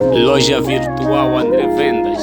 Loja Virtual André Vendas.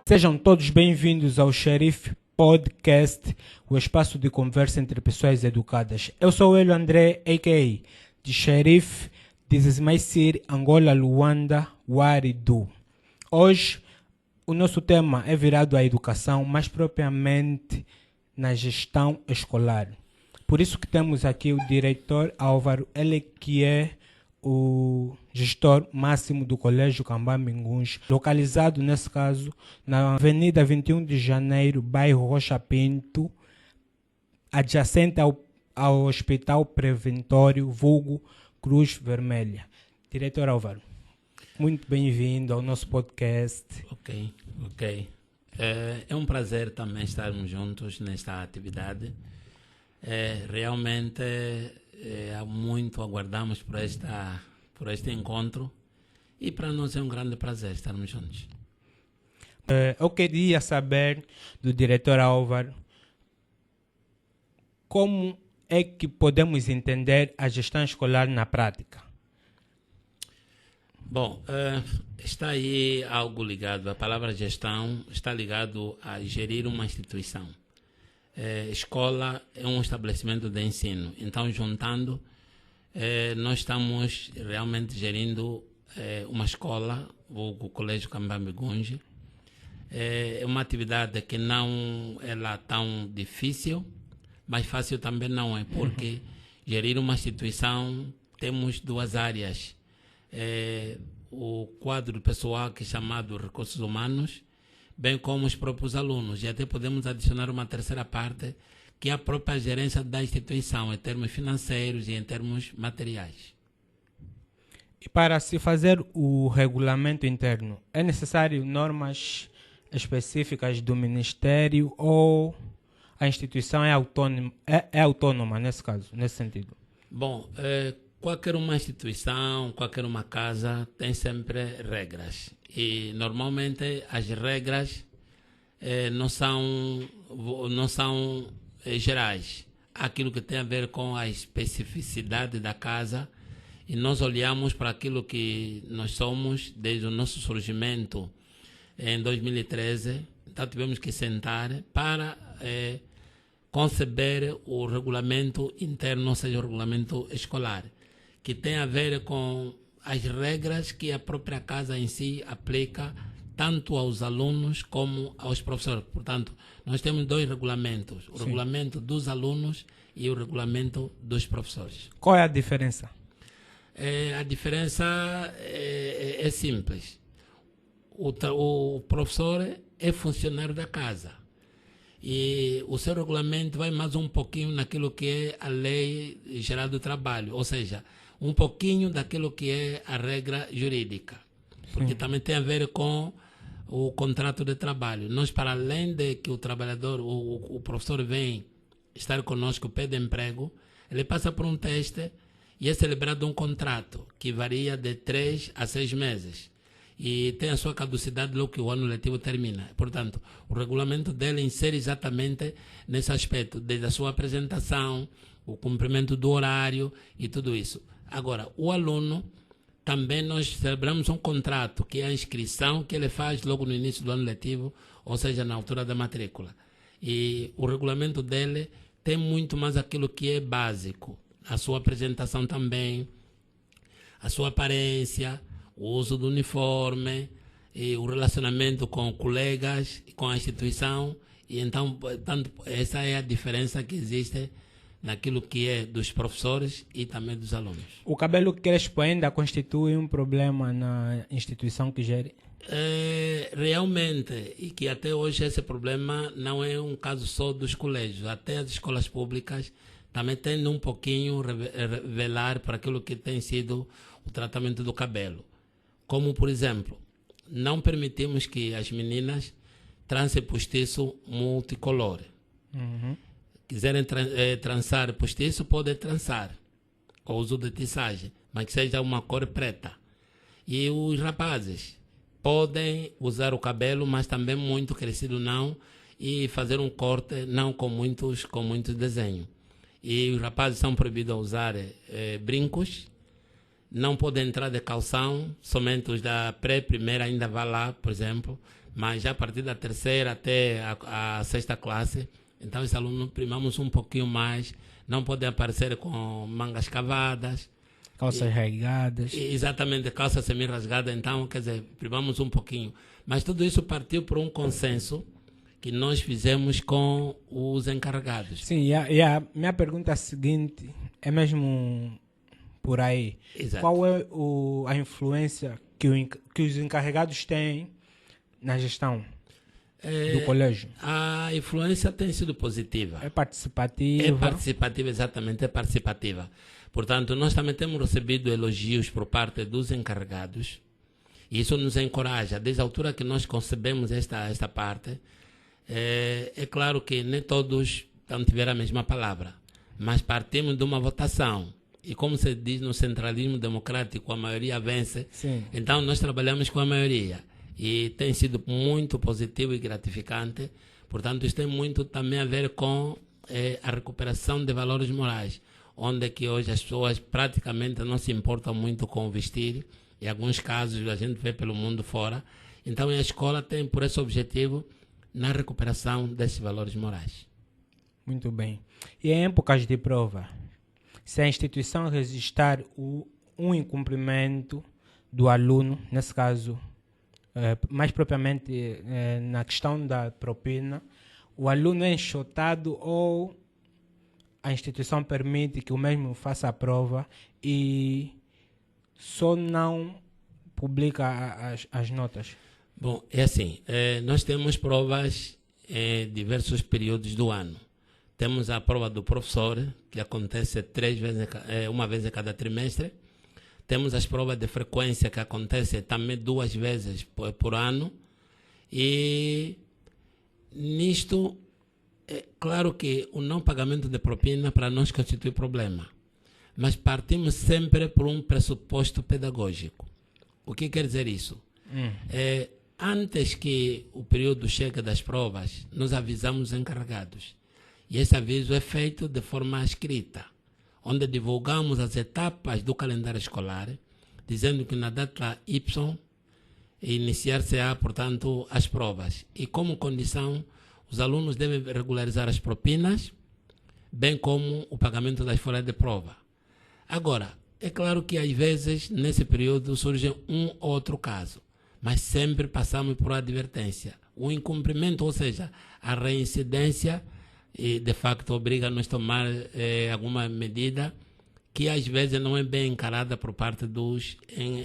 Sejam todos bem-vindos ao Xerife Podcast, o espaço de conversa entre pessoas educadas. Eu sou o André, a.k.a. de Xerife, This is my city, Angola, Luanda, Waridu. Hoje, o nosso tema é virado à educação, mais propriamente na gestão escolar. Por isso que temos aqui o diretor Álvaro, ele que é o gestor máximo do Colégio Cambambe Ngunge, localizado nesse caso na Avenida 21 de Janeiro, bairro Rocha Pinto, adjacente ao Hospital Preventório vulgo Cruz Vermelha. Diretor Álvaro, muito bem-vindo ao nosso podcast. Ok. É um prazer também estarmos juntos nesta atividade. Realmente há muito aguardamos por este encontro e para nós é um grande prazer estarmos juntos. Eu queria saber do diretor Álvaro como é que podemos entender a gestão escolar na prática. Bom, está aí algo ligado, a palavra gestão está ligado a gerir uma instituição. Escola é um estabelecimento de ensino, então juntando, nós estamos realmente gerindo uma escola, o Colégio Cambambe Ngunge. É uma atividade que não é lá tão difícil, mas fácil também não é, porque gerir uma instituição temos duas áreas. O quadro pessoal, que é chamado recursos humanos, bem como os próprios alunos. E até podemos adicionar uma terceira parte, que é a própria gerência da instituição, em termos financeiros e em termos materiais. E para se fazer o regulamento interno, é necessário normas específicas do Ministério ou a instituição é autônoma nesse caso, nesse sentido? Bom, qualquer uma instituição, qualquer uma casa tem sempre regras. E normalmente as regras não são gerais. Há aquilo que tem a ver com a especificidade da casa e nós olhamos para aquilo que nós somos desde o nosso surgimento em 2013. Então tivemos que sentar para conceber o regulamento interno, ou seja, o regulamento escolar, que tem a ver com as regras que a própria casa em si aplica tanto aos alunos como aos professores. Portanto, nós temos dois regulamentos, o regulamento dos alunos e o regulamento dos professores. Qual é a diferença? A diferença é simples. O professor é funcionário da casa e o seu regulamento vai mais um pouquinho naquilo que é a Lei Geral do Trabalho, ou seja, um pouquinho daquilo que é a regra jurídica, porque também tem a ver com o contrato de trabalho. Nós, para além de que o trabalhador, o professor vem estar conosco, pede emprego, ele passa por um teste e é celebrado um contrato que varia de 3 a 6 meses e tem a sua caducidade logo que o ano letivo termina. Portanto, o regulamento dele insere exatamente nesse aspecto, desde a sua apresentação, o cumprimento do horário e tudo isso. Agora, o aluno, também nós celebramos um contrato, que é a inscrição que ele faz logo no início do ano letivo, ou seja, na altura da matrícula. E o regulamento dele tem muito mais aquilo que é básico. A sua apresentação também, a sua aparência, o uso do uniforme, e o relacionamento com colegas, com a instituição. E então, essa é a diferença que existe naquilo que é dos professores e também dos alunos. O cabelo crespo ainda constitui um problema na instituição que gere? Realmente, e que até hoje esse problema não é um caso só dos colégios, até as escolas públicas também tendem um pouquinho revelar para aquilo que tem sido o tratamento do cabelo. Como, por exemplo, não permitimos que as meninas trança postiço multicolor. Quiserem trançar postiço, podem trançar. O uso de tiçagem, mas que seja uma cor preta. E os rapazes podem usar o cabelo, mas também muito crescido não, e fazer um corte não com muitos desenhos. E os rapazes são proibidos a usar brincos, não podem entrar de calção, somente os da pré-primeira ainda vai lá, por exemplo, mas já a partir da terceira até a sexta classe, então os alunos primamos um pouquinho mais, não podem aparecer com mangas cavadas, Calças rasgadas. exatamente, calça semi-rasgada, então, quer dizer, primamos um pouquinho. Mas tudo isso partiu por um consenso que nós fizemos com os encarregados. Sim, e a minha pergunta seguinte é mesmo por aí. Exato. Qual é a influência que os encarregados têm na gestão do colégio? A influência tem sido positiva. É participativa? É participativa, exatamente, é participativa. Portanto, nós também temos recebido elogios por parte dos encarregados, e isso nos encoraja. Desde a altura que nós concebemos esta parte, é claro que nem todos tiveram a mesma palavra, mas partimos de uma votação. E como se diz no centralismo democrático, a maioria vence. Sim. Então, nós trabalhamos com a maioria. E tem sido muito positivo e gratificante. Portanto, isso tem muito também a ver com a recuperação de valores morais, onde que hoje as pessoas praticamente não se importam muito com o vestir. Em alguns casos, a gente vê pelo mundo fora. Então, a escola tem por esse objetivo na recuperação desses valores morais. Muito bem. E em épocas de prova, se a instituição registrar um incumprimento do aluno, nesse caso, mais propriamente na questão da propina, o aluno é enxotado ou a instituição permite que o mesmo faça a prova e só não publica as notas? Bom, é assim, nós temos provas em diversos períodos do ano. Temos a prova do professor, que acontece uma vez a cada trimestre. Temos as provas de frequência, que acontecem também 2 vezes por ano. E nisto, é claro que o não pagamento de propina para nós constitui problema. Mas partimos sempre por um pressuposto pedagógico. O que quer dizer isso? Antes que o período chegue das provas, nós avisamos os encarregados. E esse aviso é feito de forma escrita, onde divulgamos as etapas do calendário escolar, dizendo que na data Y iniciar-se-á, portanto, as provas. E como condição, os alunos devem regularizar as propinas, bem como o pagamento das folhas de prova. Agora, é claro que às vezes, nesse período, surge um ou outro caso, mas sempre passamos por advertência. O incumprimento, ou seja, a reincidência, e de facto obriga-nos a tomar alguma medida que às vezes não é bem encarada por parte dos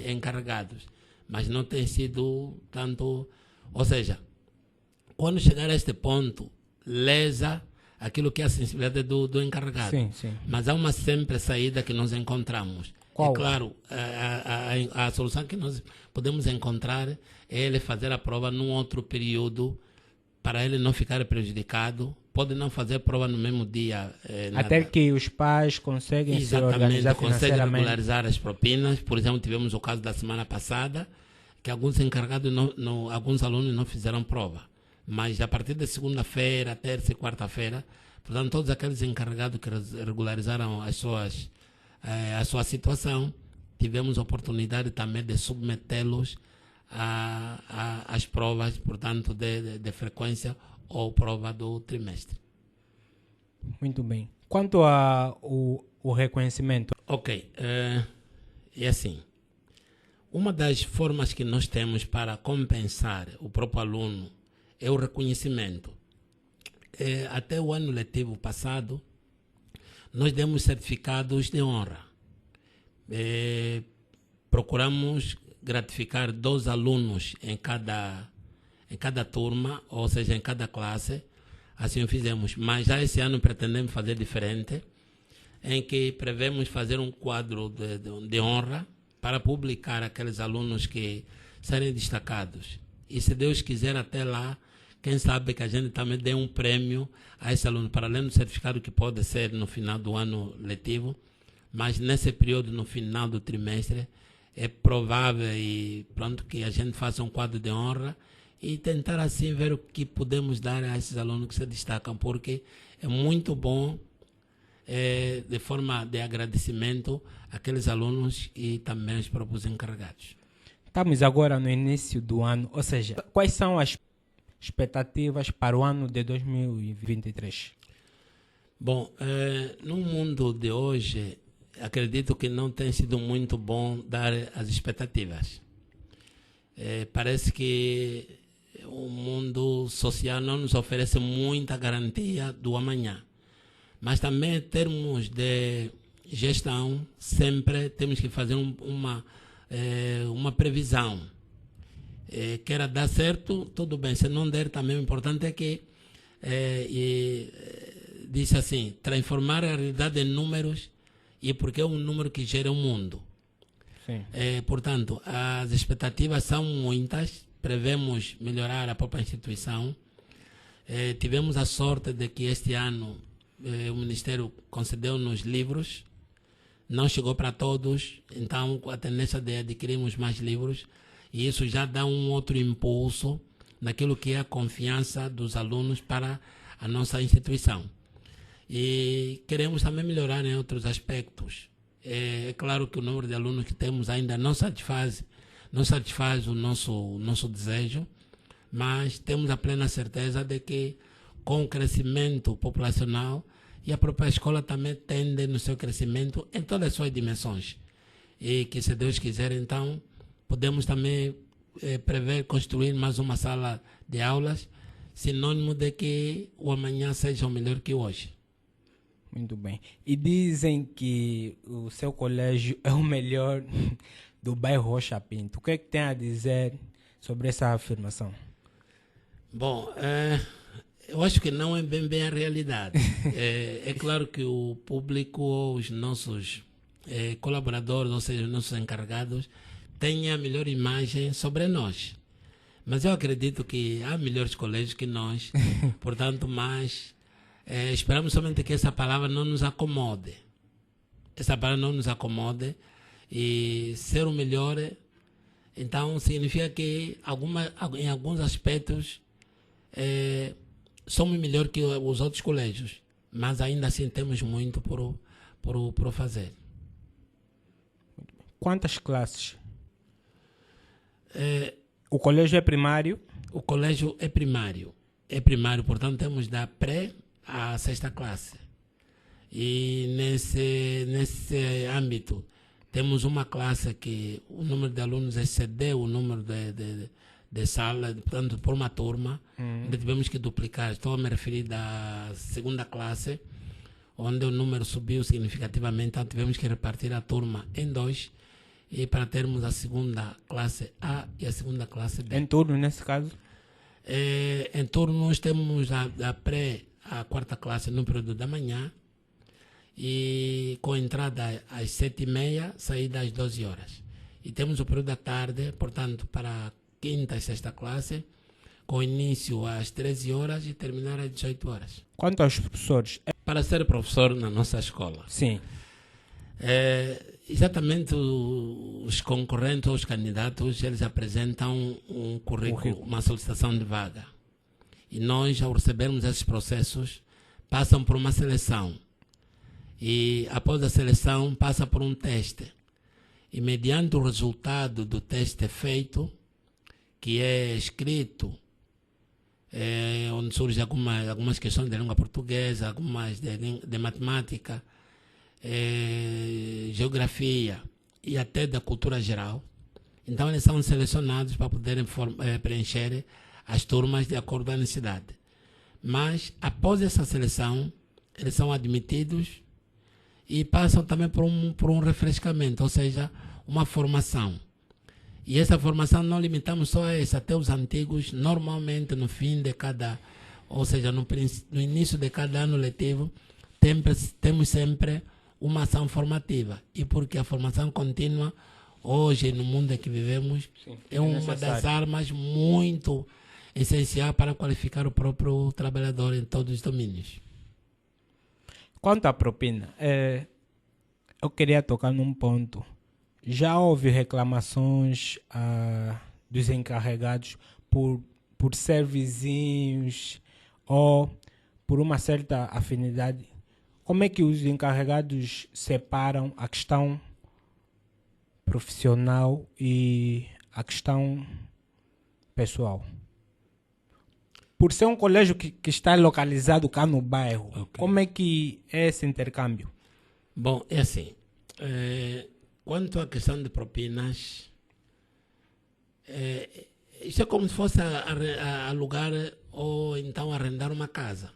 encarregados, mas não tem sido tanto, ou seja, quando chegar a este ponto, lesa aquilo que é a sensibilidade do encarregado. Sim, sim. Mas há uma sempre saída que nós encontramos. Qual? É claro, a solução que nós podemos encontrar é ele fazer a prova num outro período, para ele não ficar prejudicado. Pode não fazer prova no mesmo dia. Até que os pais conseguem se organizar conseguem financeiramente. regularizar as propinas. Por exemplo, tivemos o caso da semana passada, que alguns encarregados, alguns alunos não fizeram prova. Mas a partir de segunda-feira, terça e quarta-feira, portanto, todos aqueles encarregados que regularizaram a sua situação, tivemos a oportunidade também de submetê-los às provas, portanto, de frequência ou prova do trimestre. Muito bem. Quanto ao reconhecimento? Ok. É assim. Uma das formas que nós temos para compensar o próprio aluno é o reconhecimento. Até o ano letivo passado, nós demos certificados de honra. Procuramos gratificar 2 alunos em cada turma, ou seja, em cada classe. Assim o fizemos. Mas já esse ano pretendemos fazer diferente, em que prevemos fazer um quadro de honra para publicar aqueles alunos que serem destacados. E se Deus quiser, até lá, quem sabe que a gente também dê um prêmio a esse aluno, para além do certificado que pode ser no final do ano letivo, mas nesse período, no final do trimestre, é provável e pronto que a gente faça um quadro de honra e tentar assim ver o que podemos dar a esses alunos que se destacam, porque é muito bom, de forma de agradecimento, aqueles alunos e também os próprios encarregados. Estamos agora no início do ano, ou seja, quais são as expectativas para o ano de 2023? Bom, no mundo de hoje, acredito que não tem sido muito bom dar as expectativas. Parece que o mundo social não nos oferece muita garantia do amanhã. Mas também, em termos de gestão, sempre temos que fazer uma previsão. Queira dar certo, tudo bem. Se não der, também o importante é que, disse assim, transformar a realidade em números, e porque é um número que gera o mundo. Sim. Portanto, as expectativas são muitas, prevemos melhorar a própria instituição. Tivemos a sorte de que este ano o Ministério concedeu-nos livros, não chegou para todos, então a tendência de adquirirmos mais livros, e isso já dá um outro impulso naquilo que é a confiança dos alunos para a nossa instituição. E queremos também melhorar em outros aspectos. É claro que o número de alunos que temos ainda não satisfaz o nosso desejo, mas temos a plena certeza de que com o crescimento populacional, e a própria escola também tende no seu crescimento em todas as suas dimensões, e que, se Deus quiser, então podemos também prever construir mais uma sala de aulas, sinônimo de que o amanhã seja o melhor que hoje. Muito bem. E dizem que o seu colégio é o melhor do bairro Rocha Pinto. O que é que tem a dizer sobre essa afirmação? Bom, eu acho que não é bem a realidade. É claro que o público, os nossos colaboradores, ou seja, os nossos encarregados, têm a melhor imagem sobre nós. Mas eu acredito que há melhores colégios que nós, portanto, mas esperamos somente que essa palavra não nos acomode. Essa palavra não nos acomode, e ser o melhor, então, significa que em alguns aspectos somos melhor que os outros colégios, mas ainda assim temos muito por fazer. Quantas classes? O colégio é primário? O colégio é primário. É primário, portanto, temos da pré à sexta classe. E nesse âmbito, temos uma classe que o número de alunos excedeu o número de sala, portanto, por uma turma, onde tivemos que duplicar. Estou a me referir da segunda classe, onde o número subiu significativamente, então tivemos que repartir a turma em dois, e para termos a segunda classe A e a segunda classe B. Em turno, nesse caso? Em turnos temos a pré, a quarta classe no período da manhã, e com entrada às 7h30, saída às 12 horas. E temos o período da tarde, portanto, para a quinta e sexta classe, com início às 13 horas e terminar às 18 horas. Quanto aos professores? Para ser professor na nossa escola, Sim. exatamente os concorrentes ou os candidatos, eles apresentam um currículo, uma solicitação de vaga. E nós, ao recebermos esses processos, passam por uma seleção. E após a seleção, passa por um teste. E mediante o resultado do teste feito, que é escrito, onde surgem algumas questões de língua portuguesa, algumas de matemática, geografia e até da cultura geral. Então, eles são selecionados para poderem preencher as turmas de acordo com a necessidade. Mas, após essa seleção, eles são admitidos e passam também por um refrescamento, ou seja, uma formação. E essa formação não limitamos só a essa, até os antigos, normalmente no fim de cada, ou seja, no início de cada ano letivo, temos sempre uma ação formativa. E porque a formação contínua, hoje, no mundo em que vivemos, Sim, é uma das armas muito essencial para qualificar o próprio trabalhador em todos os domínios. Quanto à propina, eu queria tocar num ponto. Já houve reclamações dos encarregados por ser vizinhos ou por uma certa afinidade. Como é que os encarregados separam a questão profissional e a questão pessoal? Por ser um colégio que está localizado cá no bairro, Ok. como é que é esse intercâmbio? Bom, é assim. Quanto à questão de propinas, isso é como se fosse a alugar ou então arrendar uma casa.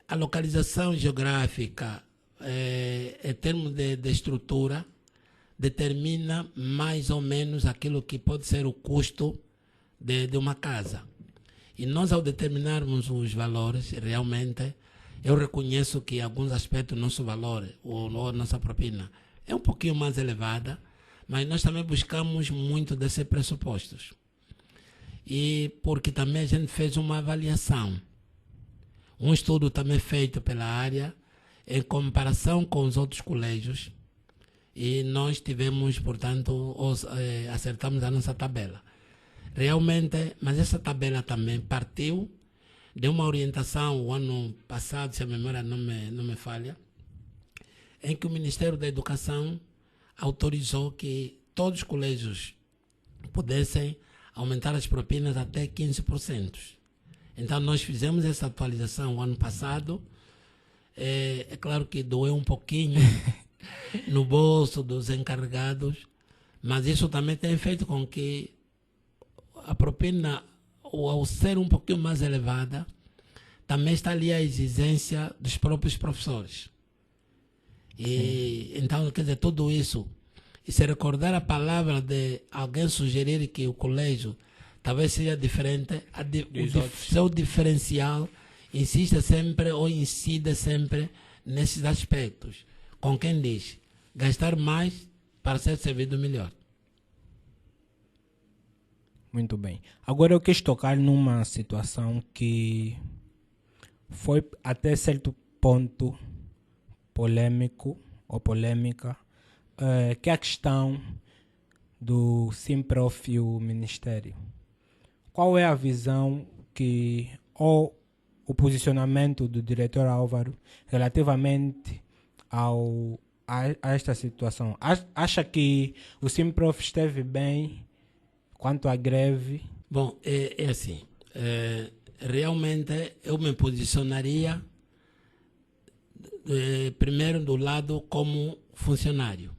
A localização geográfica, em termos de estrutura, determina mais ou menos aquilo que pode ser o custo de uma casa. E nós, ao determinarmos os valores, realmente, eu reconheço que em alguns aspectos o nosso valor, ou a nossa propina, é um pouquinho mais elevada, mas nós também buscamos muito desses pressupostos. E porque também a gente fez uma avaliação. Um estudo também feito pela área, em comparação com os outros colégios, e nós tivemos, portanto, acertamos a nossa tabela. Realmente, mas essa tabela também partiu de uma orientação o ano passado, se a memória não me falha, em que o Ministério da Educação autorizou que todos os colégios pudessem aumentar as propinas até 15%. Então, nós fizemos essa atualização o ano passado. É claro que doeu um pouquinho no bolso dos encarregados, mas isso também tem feito com que a propina, ao ser um pouquinho mais elevada, também está ali a exigência dos próprios professores. E então, quer dizer, tudo isso, e se recordar a palavra de alguém sugerir que o colégio talvez seja diferente, seu diferencial insiste sempre ou incide sempre nesses aspectos. Com quem diz, gastar mais para ser servido melhor. Muito bem. Agora eu quis tocar numa situação que foi até certo ponto polêmico ou polêmica, que é a questão do Simprof e o Ministério. Qual é a visão ou o posicionamento do diretor Álvaro relativamente a esta situação? Acha que o Simprof esteve bem quanto à greve? Bom, é assim. Realmente eu me posicionaria primeiro do lado como funcionário.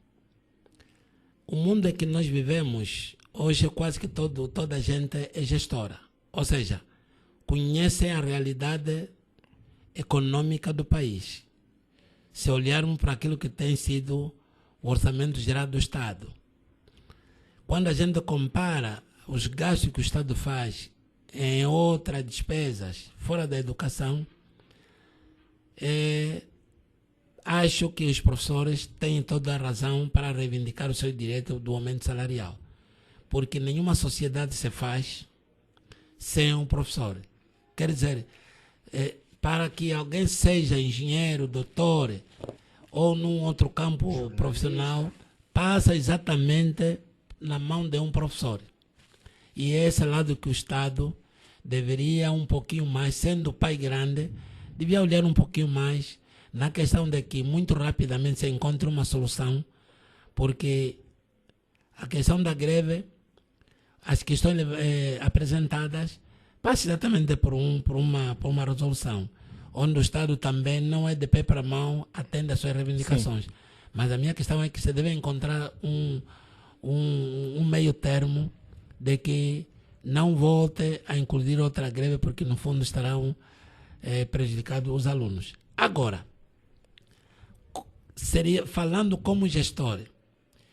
O mundo em que nós vivemos hoje, quase que toda a gente é gestora. Ou seja, conhece a realidade econômica do país. Se olharmos para aquilo que tem sido o orçamento geral do Estado, quando a gente compara os gastos que o Estado faz em outras despesas fora da educação, acho que os professores têm toda a razão para reivindicar o seu direito do aumento salarial. Porque nenhuma sociedade se faz sem um professor. Quer dizer, para que alguém seja engenheiro, doutor ou num outro campo profissional, passa exatamente na mão de um professor. E é esse lado que o Estado deveria um pouquinho mais, sendo o pai grande, devia olhar um pouquinho mais na questão de que muito rapidamente se encontre uma solução, porque a questão da greve, as questões apresentadas, passa exatamente por uma resolução, onde o Estado também não é de pé para a mão, atende às suas reivindicações. Sim. Mas a minha questão é que se deve encontrar um meio termo de que não volte a incluir outra greve, porque no fundo estarão prejudicados os alunos. Agora, falando como gestor,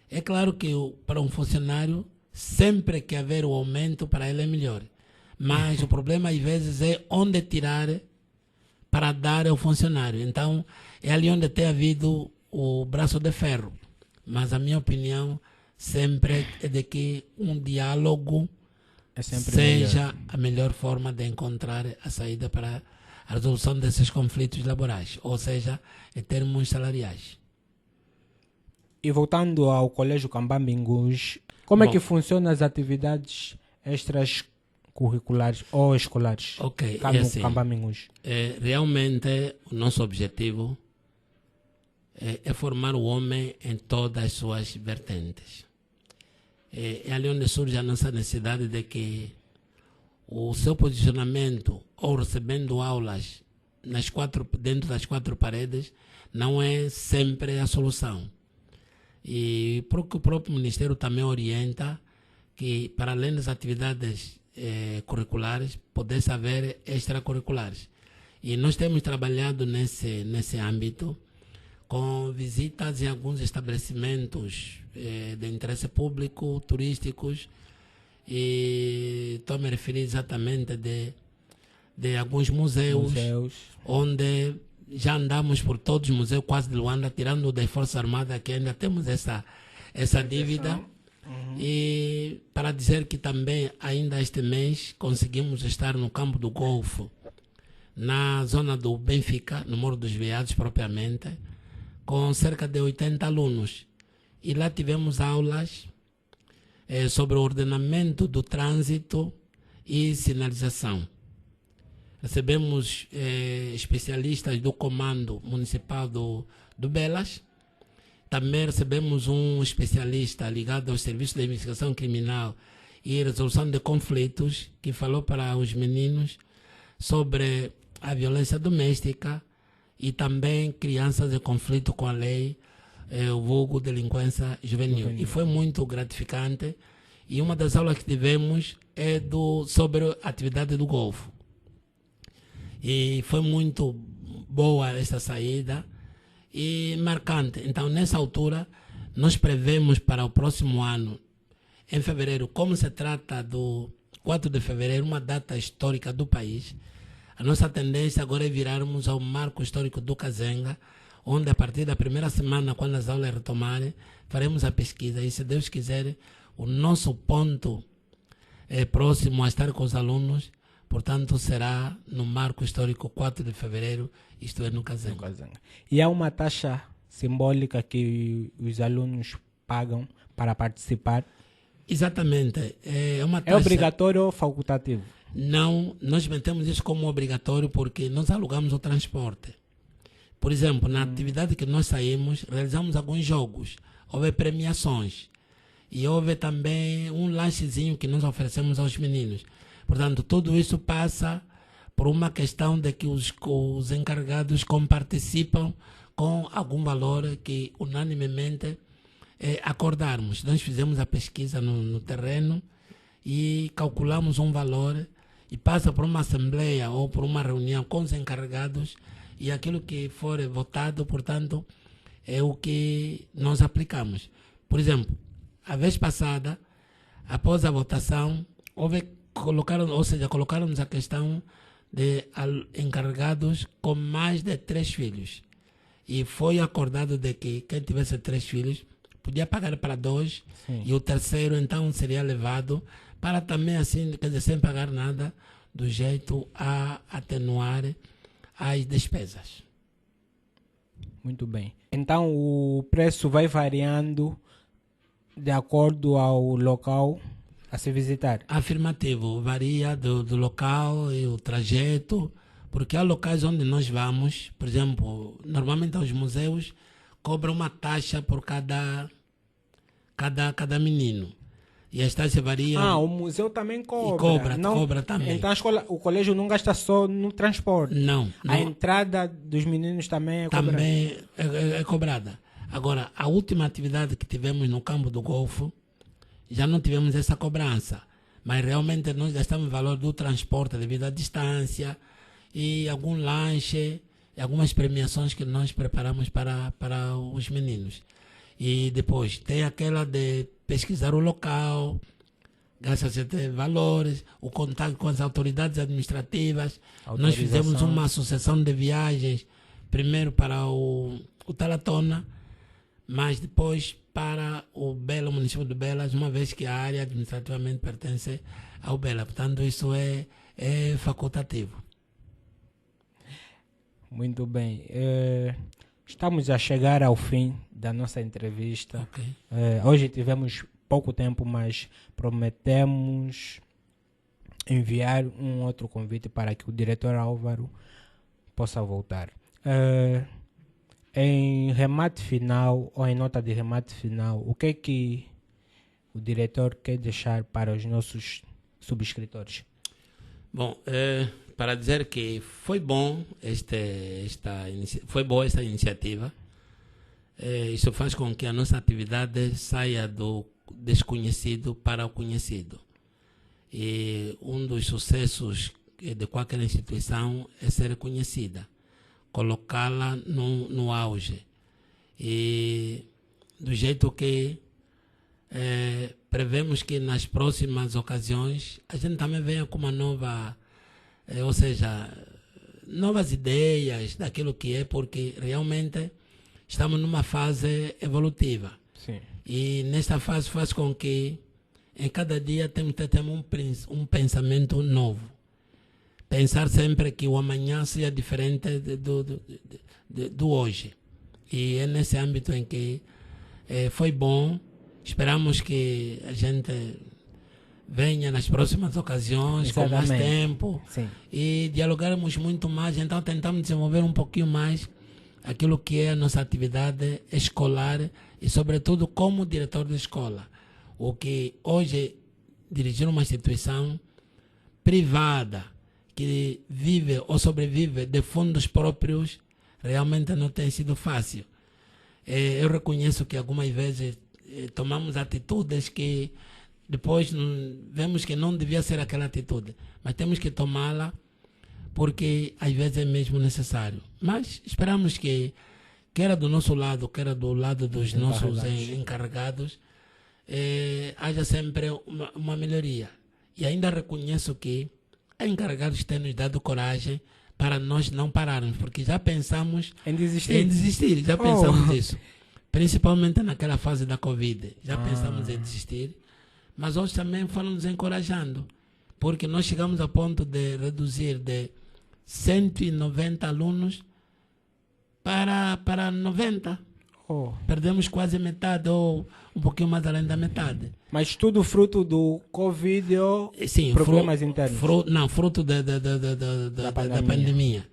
é claro que para um funcionário, sempre que haver o aumento, para ele é melhor. Mas o problema às vezes é onde tirar para dar ao funcionário. Então, é ali onde tem havido o braço de ferro. Mas a minha opinião sempre é de que um diálogo É sempre melhor. seja a melhor forma de encontrar a saída para a resolução desses conflitos laborais, ou seja, em termos salariais. E voltando ao Colégio Cambambingus, como é Bom. que funcionam as atividades extracurriculares ou escolares? Ok, Cá no é assim. Cambambingus. Realmente, o nosso objetivo é formar o homem em todas as suas vertentes. É ali onde surge a nossa necessidade de que o seu posicionamento ou recebendo aulas dentro das quatro paredes não é sempre a solução. E porque o próprio Ministério também orienta que, para além das atividades curriculares, pudesse haver extracurriculares. E nós temos trabalhado nesse âmbito, com visitas em alguns estabelecimentos de interesse público, turísticos, e estou a me referir exatamente de alguns museus, onde já andamos por todos os museus quase de Luanda, tirando o das Forças Armadas, que ainda temos essa dívida. E para dizer que também ainda este mês conseguimos estar no Campo do Golfo, na zona do Benfica, no Morro dos Veados propriamente, com cerca de 80 alunos. E lá tivemos aulas sobre o ordenamento do trânsito e sinalização. Recebemos especialistas do Comando Municipal do Belas. Também recebemos um especialista ligado ao Serviço de Investigação Criminal e Resolução de Conflitos, que falou para os meninos sobre a violência doméstica e também crianças em conflito com a lei, o vulgo delinquência juvenil. E foi muito gratificante. E uma das aulas que tivemos é sobre a atividade do Golfo. E foi muito boa essa saída e marcante. Então, nessa altura, nós prevemos para o próximo ano, em fevereiro, como se trata do 4 de fevereiro, uma data histórica do país, a nossa tendência agora é virarmos ao marco histórico do Kazenga, onde a partir da primeira semana, quando as aulas retomarem, faremos a pesquisa. E, se Deus quiser, o nosso ponto próximo a estar com os alunos, portanto, será no marco histórico 4 de fevereiro, isto é, no Kazenga. E há uma taxa simbólica que os alunos pagam para participar? Exatamente. É uma É taxa... obrigatório ou facultativo? Não, nós mantemos isso como obrigatório porque nós alugamos o transporte. Por exemplo, na atividade que nós saímos, realizamos alguns jogos, houve premiações e houve também um lanchezinho que nós oferecemos aos meninos. Portanto, tudo isso passa por uma questão de que os encarregados comparticipam com algum valor que unanimemente acordarmos. Nós fizemos a pesquisa no terreno e calculamos um valor e passa por uma assembleia ou por uma reunião com os encarregados e aquilo que for votado, portanto, é o que nós aplicamos. Por exemplo, a vez passada, após a votação, colocaram-nos a questão de encarregados com mais de 3 filhos. E foi acordado de que quem tivesse 3 filhos podia pagar para 2. Sim. E o terceiro, então, seria levado para também, assim, quer dizer, sem pagar nada, do jeito a atenuar as despesas. Muito bem. Então, o preço vai variando de acordo ao local a se visitar? Afirmativo. Varia do local e o trajeto, porque há locais onde nós vamos, por exemplo, normalmente aos museus, cobram uma taxa por cada menino. E as taxas variam. O museu também cobra. Cobra também. Então o colégio não gasta só no transporte. Não. A entrada dos meninos também é cobrada. Também é cobrada. Agora, a última atividade que tivemos no Campo do Golfo, já não tivemos essa cobrança. Mas realmente nós gastamos o valor do transporte devido à distância e algum lanche, e algumas premiações que nós preparamos para os meninos. E depois tem aquela de pesquisar o local, gasta-se valores, o contato com as autoridades administrativas. Nós fizemos uma associação de viagens, primeiro para o Talatona, mas depois para o município de Belas, uma vez que a área administrativamente pertence ao Bela. Portanto, isso é facultativo. Muito bem. Estamos a chegar ao fim da nossa entrevista. Ok. Hoje tivemos pouco tempo, mas prometemos enviar um outro convite para que o diretor Álvaro possa voltar. Em remate final, ou em nota de remate final, o que é que o diretor quer deixar para os nossos subscritores? Bom, para dizer que foi bom foi boa esta iniciativa. Isso faz com que a nossa atividade saia do desconhecido para o conhecido. E um dos sucessos de qualquer instituição é ser conhecida, colocá-la no auge. E do jeito que prevemos que nas próximas ocasiões a gente também venha com uma nova, ou seja, novas ideias daquilo que é, porque realmente estamos numa fase evolutiva. Sim. E nesta fase faz com que em cada dia temos um pensamento novo. Pensar sempre que o amanhã seja diferente do hoje. E é nesse âmbito em que foi bom. Esperamos que a gente venha nas próximas ocasiões com mais tempo. Sim. E dialogarmos muito mais. Então tentamos desenvolver um pouquinho mais aquilo que é a nossa atividade escolar e sobretudo como diretor de escola. O que hoje dirigir uma instituição privada que vive ou sobrevive de fundos próprios realmente não tem sido fácil. Eu reconheço que algumas vezes tomamos atitudes que depois vemos que não devia ser aquela atitude, mas temos que tomá-la porque às vezes é mesmo necessário. Mas esperamos que, quer do nosso lado, quer do lado dos nossos encarregados, haja sempre uma melhoria. E ainda reconheço que há encarregados que têm nos dado coragem para nós não pararmos, porque já pensamos em desistir. Já pensamos isso. Principalmente naquela fase da Covid, já pensamos em desistir, mas hoje também foram nos encorajando, porque nós chegamos a ponto de reduzir de 190 alunos para 90. Perdemos quase metade, ou um pouquinho mais além da metade. Mas tudo fruto do Covid ou Sim, problemas internos? Fruto da pandemia.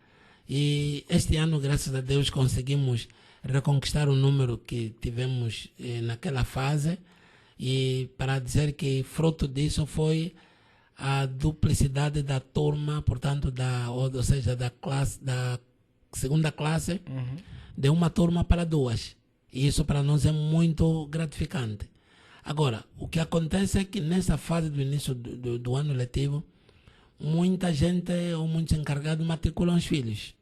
E este ano, graças a Deus, conseguimos reconquistar o número que tivemos naquela fase. E para dizer que fruto disso foi a duplicidade da turma, portanto, ou seja, da segunda classe, de uma turma para duas. E isso para nós é muito gratificante. Agora, o que acontece é que nessa fase do início do ano letivo, muita gente ou muitos encarregados matriculam os filhos.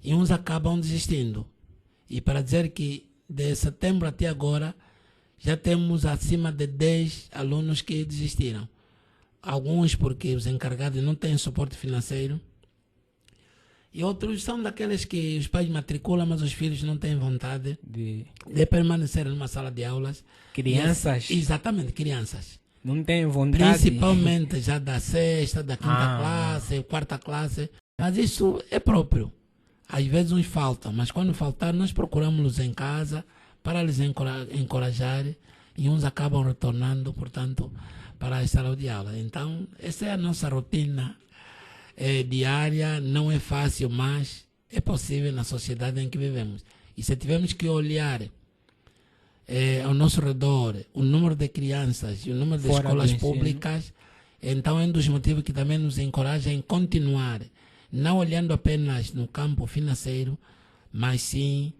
E uns acabam desistindo. E para dizer que de setembro até agora, já temos acima de 10 alunos que desistiram. Alguns porque os encarregados não têm suporte financeiro. E outros são daqueles que os pais matriculam, mas os filhos não têm vontade de permanecer numa sala de aulas. Crianças? Exatamente, crianças. Não têm vontade? Principalmente já da sexta, da quinta classe, quarta classe. Mas isso é próprio. Às vezes uns faltam, mas quando faltar, nós procuramos-los em casa para lhes encorajar e uns acabam retornando, portanto, para a sala de aula. Então, essa é a nossa rotina diária. Não é fácil, mas é possível na sociedade em que vivemos. E se tivermos que olhar ao nosso redor o número de crianças e o número de escolas públicas, então é um dos motivos que também nos encoraja em continuar, não olhando apenas no campo financeiro, mas sim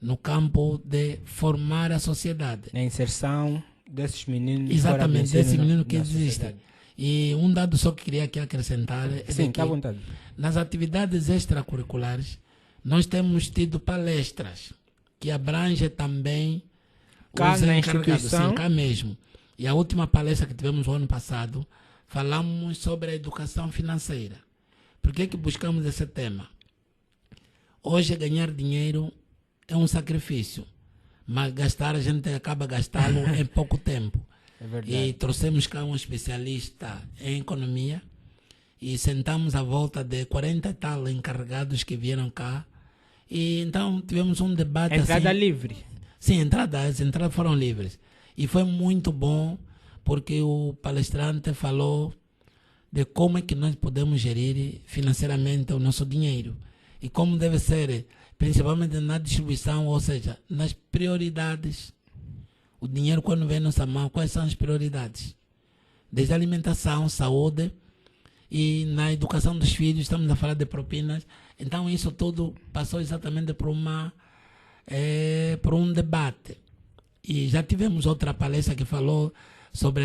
no campo de formar a sociedade. Na inserção desses meninos. Exatamente, desses meninos que existem. E um dado só que queria aqui acrescentar é sim, que à vontade. Nas atividades extracurriculares nós temos tido palestras que abrangem também cá os na encarregados, instituição. sim, cá mesmo. E a última palestra que tivemos no ano passado, falamos sobre a educação financeira. Por que buscamos esse tema? Hoje ganhar dinheiro é um sacrifício, mas gastar, a gente acaba gastá-lo em pouco tempo. É verdade. E trouxemos cá um especialista em economia e sentamos à volta de 40 e tal encarregados que vieram cá. E então tivemos um debate Entrada assim. livre. Sim, as entradas foram livres. E foi muito bom porque o palestrante falou de como é que nós podemos gerir financeiramente o nosso dinheiro e como deve ser, principalmente na distribuição, ou seja, nas prioridades. O dinheiro, quando vem em nossa mão, quais são as prioridades? Desde a alimentação, saúde e na educação dos filhos, estamos a falar de propinas. Então, isso tudo passou exatamente por um debate. E já tivemos outra palestra que falou sobre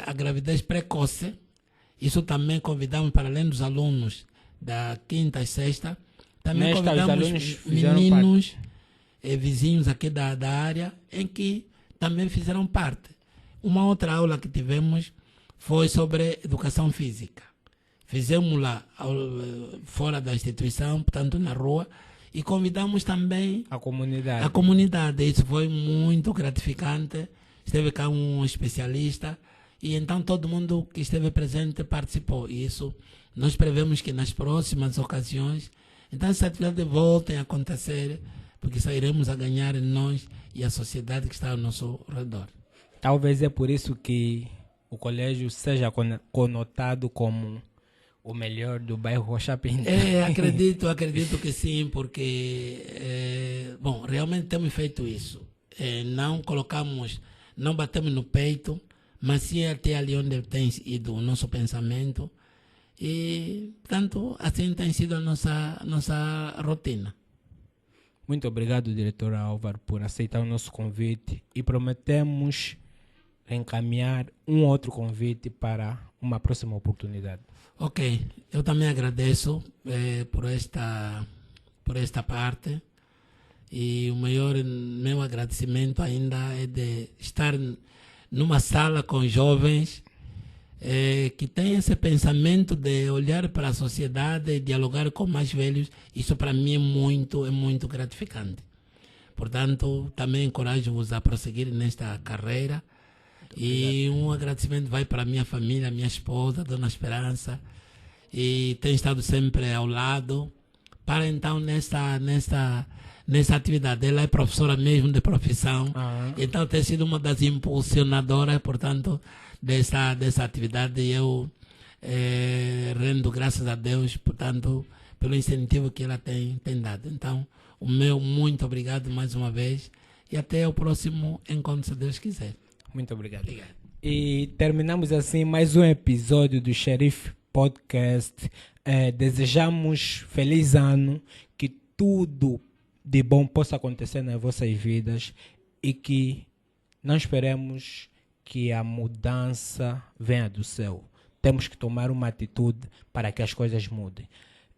a gravidez precoce. Isso também convidamos, para além dos alunos da quinta e sexta, também Nesta, os alunos convidamos fizeram meninos vizinhos aqui da área, em que também fizeram parte. Uma outra aula que tivemos foi sobre educação física. Fizemos lá fora da instituição, portanto na rua, e convidamos também A comunidade. a comunidade. Isso foi muito gratificante. Esteve cá um especialista e então todo mundo que esteve presente participou. E isso nós prevemos que nas próximas ocasiões, então essas atividades voltem a acontecer, porque sairemos a ganhar nós e a sociedade que está ao nosso redor. Talvez é por isso que o colégio seja conotado como o melhor do bairro Rocha Pinto. Acredito que sim, porque bom, realmente temos feito isso. Não batemos no peito, mas sim até ali onde tem ido o nosso pensamento. E, portanto, assim tem sido a nossa rotina. Muito obrigado, diretor Álvaro, por aceitar o nosso convite e prometemos encaminhar um outro convite para uma próxima oportunidade. Ok, eu também agradeço por esta parte e o meu agradecimento ainda é de estar numa sala com jovens que têm esse pensamento de olhar para a sociedade e dialogar com mais velhos. Isso para mim é muito gratificante. Portanto, também encorajo-vos a prosseguir nesta carreira. E um agradecimento vai para a minha família, minha esposa, Dona Esperança, e tem estado sempre ao lado para então nessa atividade. Ela é professora mesmo de profissão, então tem sido uma das impulsionadoras, portanto, dessa atividade. E eu rendo graças a Deus, portanto, pelo incentivo que ela tem dado. Então, o meu muito obrigado mais uma vez e até o próximo encontro, se Deus quiser. Muito obrigado. Obrigado. E terminamos assim mais um episódio do Xerife Podcast. Desejamos feliz ano, que tudo de bom possa acontecer nas vossas vidas e que não esperemos que a mudança venha do céu. Temos que tomar uma atitude para que as coisas mudem.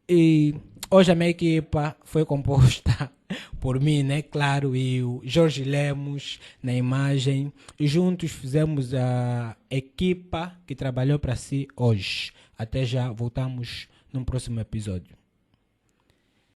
E hoje a minha equipa foi composta por mim, né? Claro, e o Jorge Lemos na imagem. E juntos fizemos a equipa que trabalhou para si hoje. Até já, voltamos num próximo episódio.